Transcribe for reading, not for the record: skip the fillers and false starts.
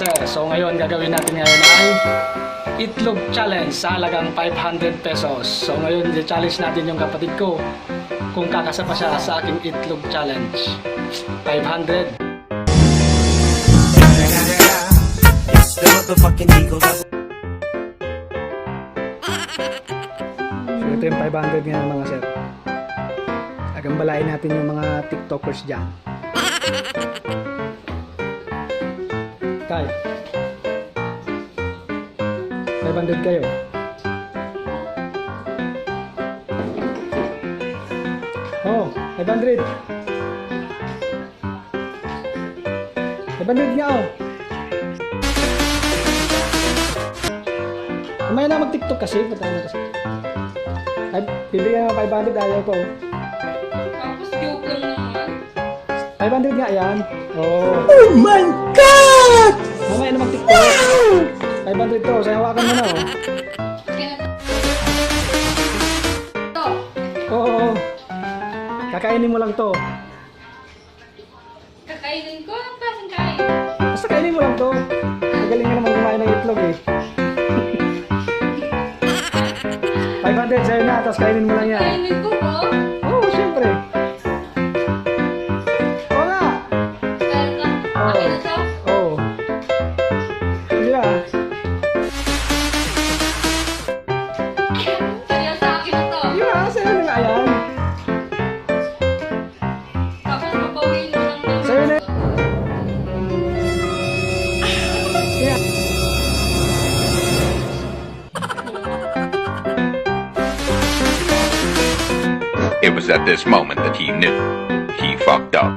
sir. So ngayon gagawin natin ngayon ay itlog challenge sa halagang 500 pesos. So ngayon i-challenge natin yung kapatid ko kung kakasapa siya sa aking itlog challenge. 500. So ito yung 500 ngayon mga sir. Agambalain natin yung mga tiktokers dyan. Tay, 500 kayo. Oh, 500. 500 nga oh. Mamaya na mag-tiktok kasi. Patay na kasi. Ay, bibigyan ng 500 ayaw ko. Tapos joke lang naman. 500 nga yan. Oh. Oh my God! Mamaya na mag-tiktok. 500 to. Sa hawakan mo na oh. Ito. Oo. Kakainin mo lang to. Kakainin ko. Anong klaseng kain? Basta kainin mo lang to. Magaling nga naman kumain ng itlog eh. 500 sa'yo na. Tapos kainin mo lang yan. Kainin ko po. Oo, syempre. Oo nga. Dahil ka. Akin na to. Oo. Sige na. Kaya sa akin na to. Di ba? Sa'yo na nga yan. Tapos mabawiin mo lang ng... Sa'yo na. Yeah. It was at this moment that he knew he fucked up.